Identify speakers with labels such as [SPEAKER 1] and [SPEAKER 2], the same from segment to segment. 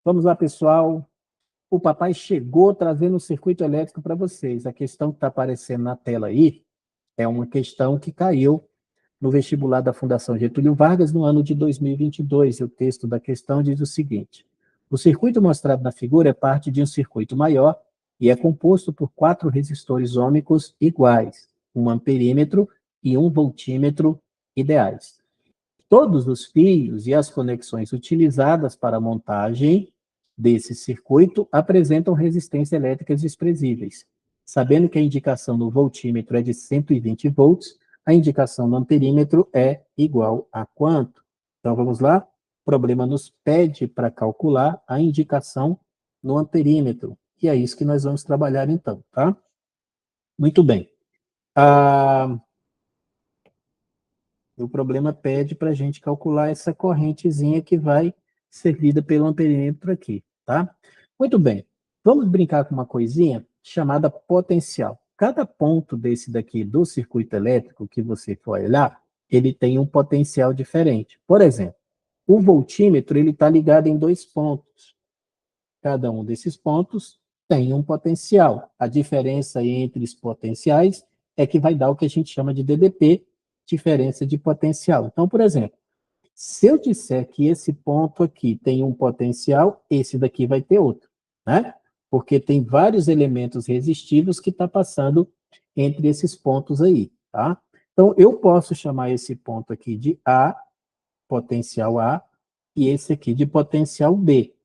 [SPEAKER 1] Vamos lá, pessoal. O papai chegou trazendo um circuito elétrico para vocês. A questão que está aparecendo na tela aí é uma questão que caiu no vestibular da Fundação Getúlio Vargas no ano de 2022. O texto da questão diz o seguinte: o circuito mostrado na figura é parte de um circuito maior e é composto por 4 resistores ômicos iguais, um amperímetro e um voltímetro ideais. Todos os fios e as conexões utilizadas para a montagem desse circuito apresentam resistências elétricas desprezíveis. Sabendo que a indicação no voltímetro é de 120 volts, a indicação no amperímetro é igual a quanto? Então, vamos lá? O problema nos pede para calcular a indicação no amperímetro. E é isso que nós vamos trabalhar então, tá? Muito bem. O problema pede para a gente calcular essa correntezinha que vai servida pelo amperímetro aqui, tá? Muito bem. Vamos brincar com uma coisinha chamada potencial. Cada ponto desse daqui do circuito elétrico que você for olhar, ele tem um potencial diferente. Por exemplo, o voltímetro ele está ligado em 2 pontos. Cada um desses pontos tem um potencial. A diferença entre os potenciais é que vai dar o que a gente chama de DDP, diferença de potencial. Então, por exemplo, se eu disser que esse ponto aqui tem um potencial, esse daqui vai ter outro, né? Porque tem vários elementos resistivos que está passando entre esses pontos aí, tá? Então, eu posso chamar esse ponto aqui de A, potencial A, e esse aqui de potencial B.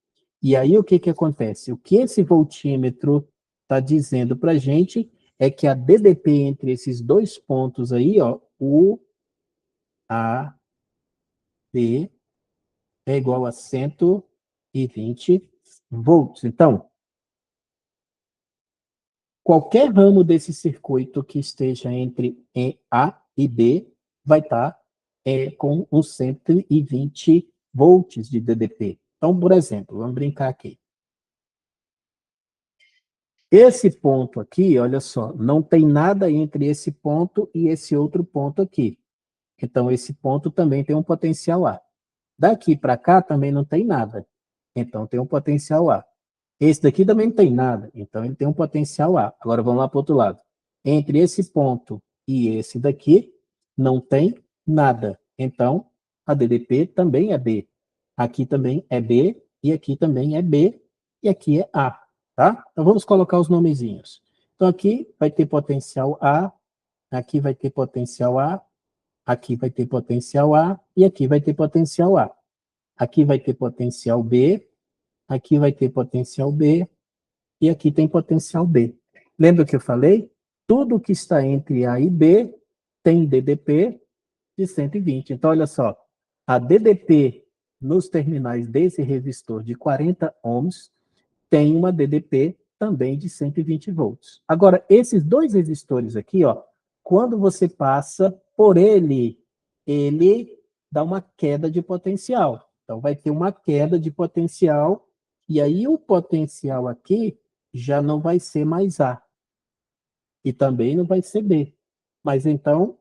[SPEAKER 1] E aí, o que acontece? O que esse voltímetro está dizendo para a gente é que a DDP entre esses 2 pontos aí, ó, o A, B, é igual a 120 volts. Então, qualquer ramo desse circuito que esteja entre A e B vai estar com uns 120 volts de DDP. Então, por exemplo, vamos brincar aqui. Esse ponto aqui, olha só, não tem nada entre esse ponto e esse outro ponto aqui. Então, esse ponto também tem um potencial A. Daqui para cá também não tem nada. Então, tem um potencial A. Esse daqui também não tem nada. Então, ele tem um potencial A. Agora, vamos lá para o outro lado. Entre esse ponto e esse daqui, não tem nada. Então, a DDP também é B. Aqui também é B, e aqui também é B, e aqui é A. Tá? Então, vamos colocar os nomezinhos. Então, aqui vai ter potencial A, aqui vai ter potencial A, aqui vai ter potencial A, e aqui vai ter potencial A. Aqui vai ter potencial B, aqui vai ter potencial B, e aqui tem potencial B. Lembra que eu falei? Tudo que está entre A e B tem DDP de 120. Então, olha só, a DDP nos terminais desse resistor de 40 ohms tem uma DDP também de 120 volts. Agora, esses 2 resistores aqui, ó, quando você passa por ele dá uma queda de potencial. Então, vai ter uma queda de potencial, e aí o potencial aqui já não vai ser mais A. E também não vai ser B. Mas então,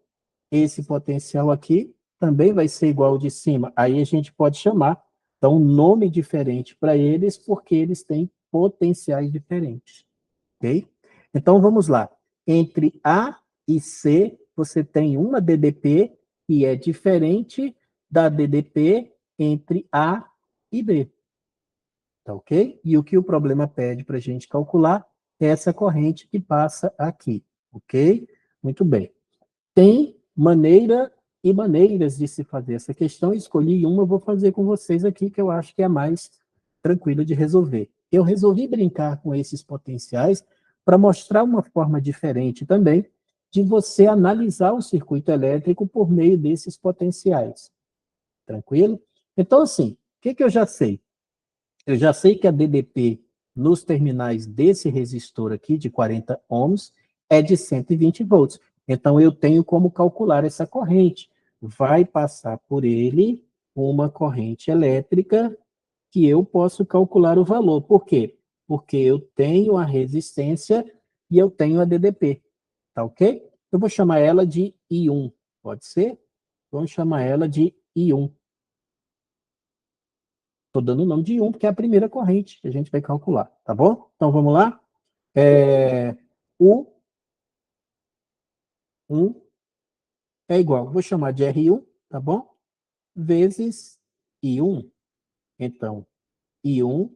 [SPEAKER 1] esse potencial aqui também vai ser igual ao de cima. Aí a gente pode chamar, então, um nome diferente para eles, porque eles têm potenciais diferentes. Ok? Então, vamos lá. Entre A e C, você tem uma DDP que é diferente da DDP entre A e B. Tá ok? E o que o problema pede para a gente calcular é essa corrente que passa aqui. Ok? Muito bem. Tem maneira e maneiras de se fazer essa questão. Escolhi uma, eu vou fazer com vocês aqui, que eu acho que é a mais tranquila de resolver. Eu resolvi brincar com esses potenciais para mostrar uma forma diferente também de você analisar o circuito elétrico por meio desses potenciais. Tranquilo? Então, assim, o que eu já sei? Eu já sei que a DDP nos terminais desse resistor aqui, de 40 ohms, é de 120 volts. Então, eu tenho como calcular essa corrente. Vai passar por ele uma corrente elétrica que eu posso calcular o valor. Por quê? Porque eu tenho a resistência e eu tenho a DDP. Tá ok? Eu vou chamar ela de I1. Pode ser? Vamos chamar ela de I1. Estou dando o nome de 1, porque é a primeira corrente que a gente vai calcular, tá bom? Então, vamos lá? U1 é igual, vou chamar de R1, tá bom? Vezes I1. Então, I1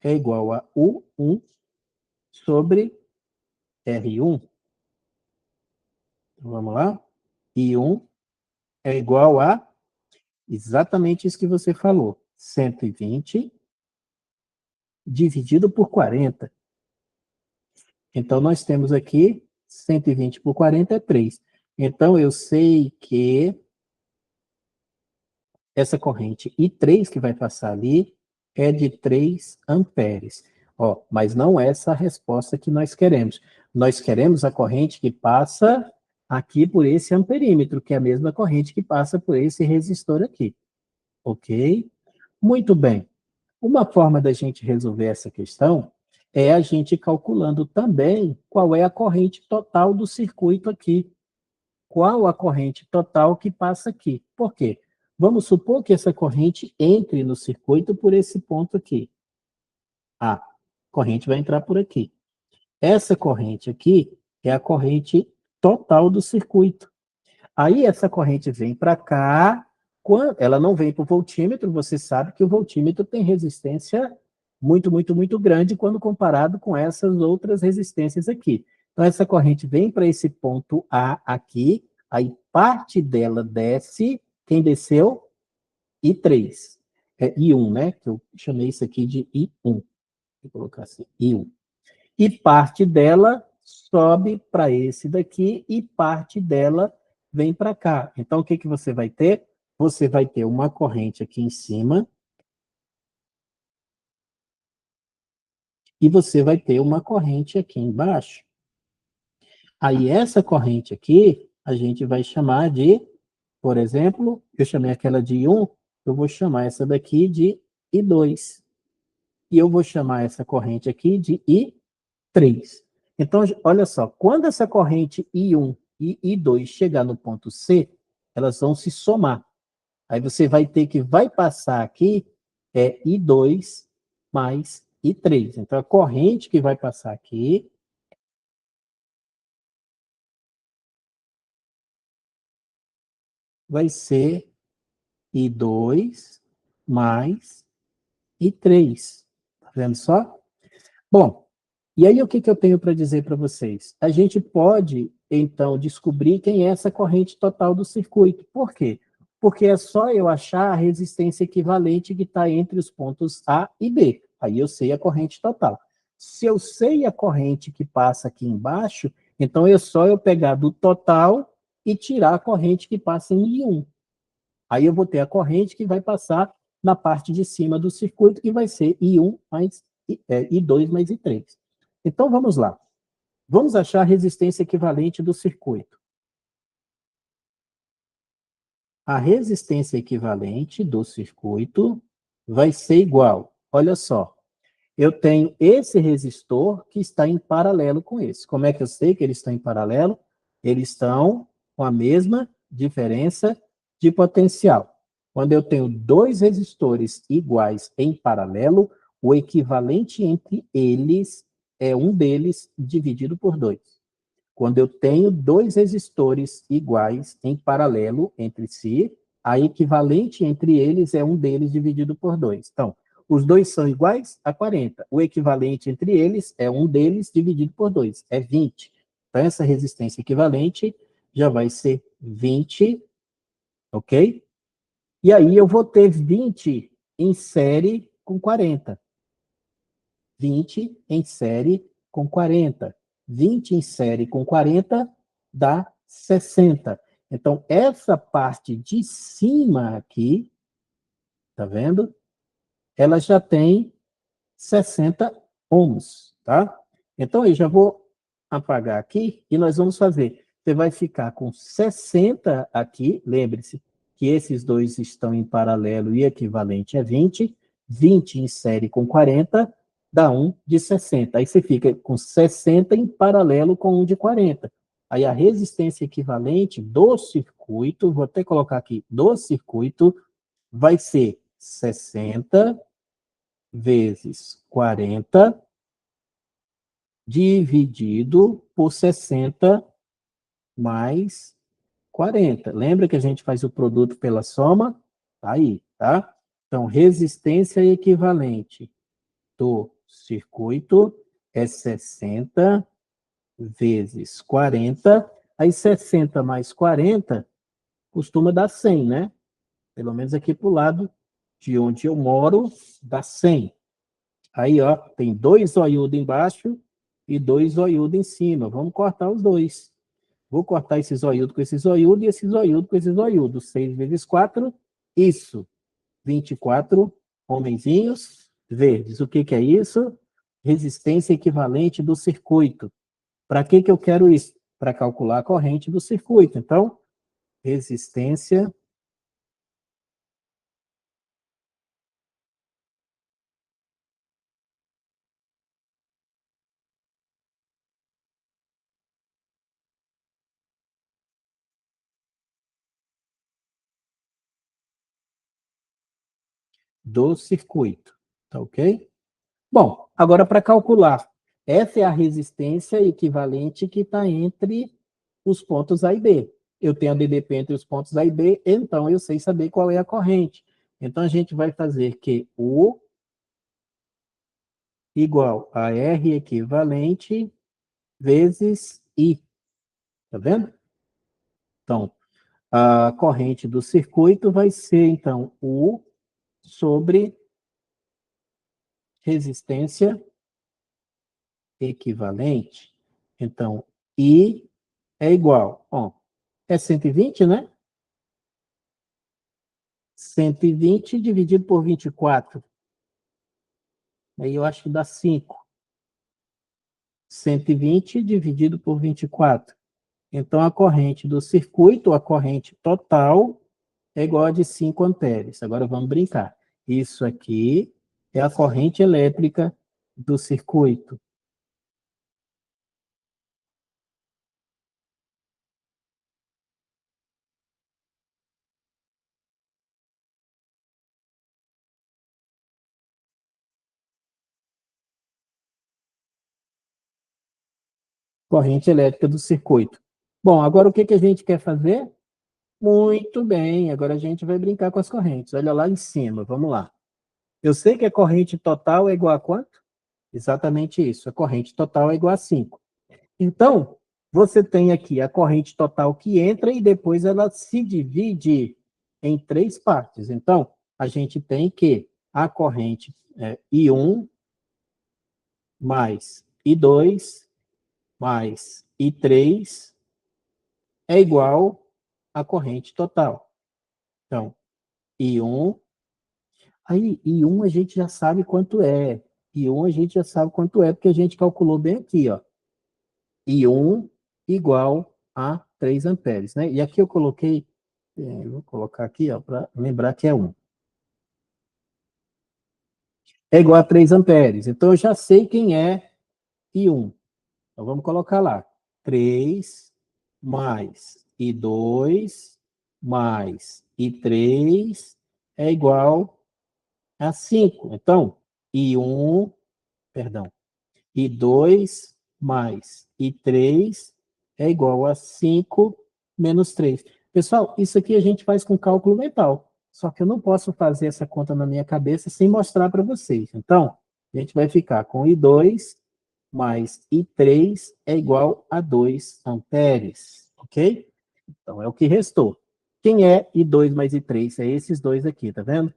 [SPEAKER 1] é igual a U1 sobre R1. Então, vamos lá? I1 é igual a exatamente isso que você falou. 120 dividido por 40. Então, nós temos aqui 120 por 40 é 3. Então, eu sei que essa corrente I3 que vai passar ali é de 3 amperes. Ó, mas não é essa a resposta que nós queremos. Nós queremos a corrente que passa aqui por esse amperímetro, que é a mesma corrente que passa por esse resistor aqui. Ok? Muito bem. Uma forma da gente resolver essa questão é a gente calculando também qual é a corrente total do circuito aqui. Qual a corrente total que passa aqui? Por quê? Vamos supor que essa corrente entre no circuito por esse ponto aqui. A corrente vai entrar por aqui. Essa corrente aqui é a corrente total do circuito. Aí essa corrente vem para cá, ela não vem para o voltímetro, você sabe que o voltímetro tem resistência muito grande quando comparado com essas outras resistências aqui. Então essa corrente vem para esse ponto A aqui, aí parte dela desce, quem desceu? I3. I1, né? Que eu chamei isso aqui de I1. Vou colocar assim, I1. E parte dela sobe para esse daqui e parte dela vem para cá. Então, o que, que você vai ter? Você vai ter uma corrente aqui em cima e você vai ter uma corrente aqui embaixo. Aí, essa corrente aqui, a gente vai chamar de, por exemplo, eu chamei aquela de I1, eu vou chamar essa daqui de I2. E eu vou chamar essa corrente aqui de I3. Então, olha só, quando essa corrente I1 e I2 chegar no ponto C, elas vão se somar. Aí você vai ter que vai passar aqui I2 mais I3. Então, a corrente que vai passar aqui vai ser I2 mais I3. Tá vendo só? Bom, e aí o que, que eu tenho para dizer para vocês? A gente pode, então, descobrir quem é essa corrente total do circuito. Por quê? Porque é só eu achar a resistência equivalente que está entre os pontos A e B. Aí eu sei a corrente total. Se eu sei a corrente que passa aqui embaixo, então é só eu pegar do total e tirar a corrente que passa em I1. Aí eu vou ter a corrente que vai passar na parte de cima do circuito, que vai ser I1 mais I2 mais I3. Então, vamos lá. Vamos achar a resistência equivalente do circuito. A resistência equivalente do circuito vai ser igual. Olha só, eu tenho esse resistor que está em paralelo com esse. Como é que eu sei que eles estão em paralelo? Eles estão com a mesma diferença de potencial. Quando eu tenho dois resistores iguais em paralelo, o equivalente entre eles é um deles dividido por 2. Quando eu tenho dois resistores iguais em paralelo entre si, a equivalente entre eles é um deles dividido por 2. Então, os dois são iguais a 40. O equivalente entre eles é um deles dividido por 2, é 20. Então, essa resistência equivalente já vai ser 20, ok? E aí eu vou ter 20 em série com 40. 20 em série com 40. 20 em série com 40 dá 60. Então, essa parte de cima aqui, tá vendo? Ela já tem 60 ohms, tá? Então, eu já vou apagar aqui e nós vamos fazer. Você vai ficar com 60 aqui, lembre-se que esses dois estão em paralelo e equivalente é 20. 20 em série com 40 dá um de 60. Aí você fica com 60 em paralelo com um de 40. Aí a resistência equivalente do circuito, vou até colocar aqui, do circuito, vai ser 60 vezes 40 dividido por 60 mais 40. Lembra que a gente faz o produto pela soma? Tá aí, tá? Então, resistência equivalente do circuito é 60 vezes 40. Aí 60 mais 40 costuma dar 100, né? Pelo menos aqui para o lado de onde eu moro, dá 100. Aí, ó, tem 2 zoiudos embaixo e 2 zoiudos em cima. Vamos cortar os dois. Vou cortar esse zoiudo com esse zoiudo e esse zoiudo com esse zoiudo. 6 vezes 4, isso. 24 homenzinhos verdes. O que, que é isso? Resistência equivalente do circuito. Para que, que eu quero isso? Para calcular a corrente do circuito. Então, resistência do circuito. Tá ok? Bom, agora para calcular. Essa é a resistência equivalente que está entre os pontos A e B. Eu tenho a DDP entre os pontos A e B, então eu sei saber qual é a corrente. Então a gente vai fazer que U igual a R equivalente vezes I. Tá vendo? Então, a corrente do circuito vai ser, então, U sobre resistência equivalente. Então, I é igual, ó, é 120, né? 120 dividido por 24. Aí eu acho que dá 5. 120 dividido por 24. Então, a corrente do circuito, a corrente total, é igual a de 5 amperes. Agora vamos brincar. Isso aqui é a corrente elétrica do circuito. Corrente elétrica do circuito. Bom, agora o que, que a gente quer fazer? Muito bem, agora a gente vai brincar com as correntes. Olha lá em cima, vamos lá. Eu sei que a corrente total é igual a quanto? Exatamente isso, a corrente total é igual a 5. Então, você tem aqui a corrente total que entra e depois ela se divide em 3 partes. Então, a gente tem que a corrente I1 mais I2 mais I3 é igual à corrente total. Então, I1, aí I1 a gente já sabe quanto é. I1 a gente já sabe quanto é, porque a gente calculou bem aqui, ó. I1 igual a 3 amperes, né? E aqui eu coloquei, vou colocar aqui, ó, para lembrar que é 1. É igual a 3 amperes. Então eu já sei quem é I1. Então vamos colocar lá. 3 mais I2 mais I3 é igual a 5. Então, I1, perdão, I2 mais I3 é igual a 5 menos 3. Pessoal, isso aqui a gente faz com cálculo mental. Só que eu não posso fazer essa conta na minha cabeça sem mostrar para vocês. Então, a gente vai ficar com I2 mais I3 é igual a 2 amperes. Ok? Então, é o que restou. Quem é I2 mais I3? É esses dois aqui, tá vendo?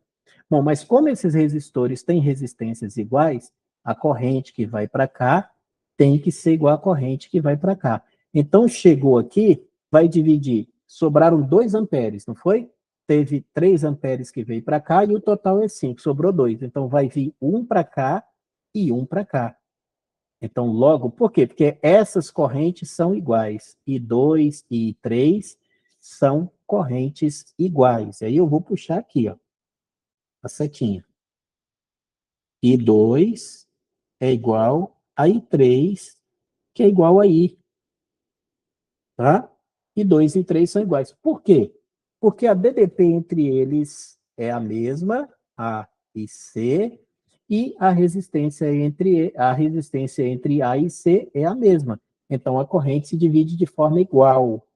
[SPEAKER 1] Bom, mas como esses resistores têm resistências iguais, a corrente que vai para cá tem que ser igual à corrente que vai para cá. Então, chegou aqui, vai dividir. Sobraram 2 amperes, não foi? Teve 3 amperes que veio para cá e o total é 5, sobrou 2. Então, vai vir um para cá e um para cá. Então, logo, por quê? Porque essas correntes são iguais. I2 e I3 são correntes iguais. Aí eu vou puxar aqui, ó, a setinha. I2 é igual a I3, que é igual a I. Tá? I2 e I3 são iguais. Por quê? Porque a DDP entre eles é a mesma A e C, e a resistência entre A e C é a mesma. Então, a corrente se divide de forma igual,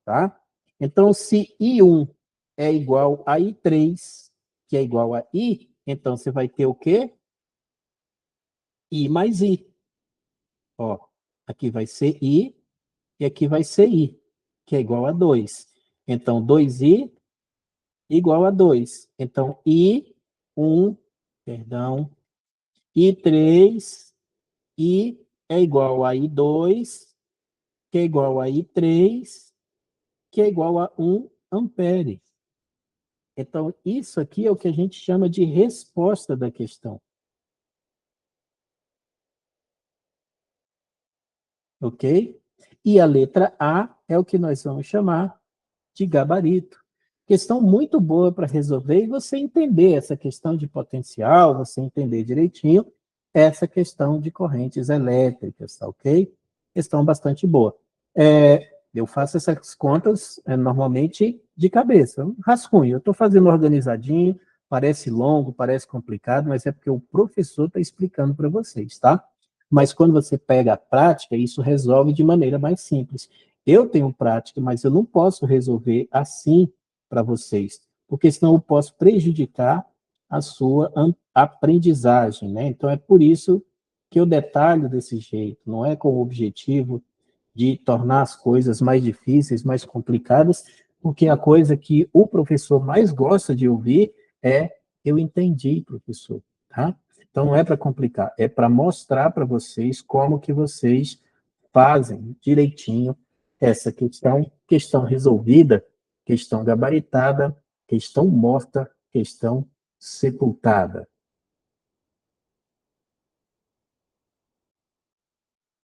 [SPEAKER 1] tá? Então, se I1 é igual a I3, que é igual a I, então você vai ter o quê? I mais I. Ó, aqui vai ser I e aqui vai ser I, que é igual a 2. Então, 2I igual a 2. Então, I1, perdão, I3, I é igual a I2, que é igual a I3, que é igual a 1 ampere. Então, isso aqui é o que a gente chama de resposta da questão. Ok? E a letra A é o que nós vamos chamar de gabarito. Questão muito boa para resolver e você entender essa questão de potencial, você entender direitinho essa questão de correntes elétricas, tá ok? Questão bastante boa. Eu faço essas contas normalmente de cabeça, um rascunho. Eu estou fazendo organizadinho, parece longo, parece complicado, mas é porque o professor está explicando para vocês, tá? Mas quando você pega a prática, isso resolve de maneira mais simples. Eu tenho prática, mas eu não posso resolver assim para vocês, porque senão eu posso prejudicar a sua aprendizagem, né? Então é por isso que eu detalho desse jeito, não é com o objetivo de tornar as coisas mais difíceis, mais complicadas, porque a coisa que o professor mais gosta de ouvir é eu entendi, professor, tá? Então não é para complicar, é para mostrar para vocês como que vocês fazem direitinho essa questão, questão resolvida, questão gabaritada, questão morta, questão sepultada.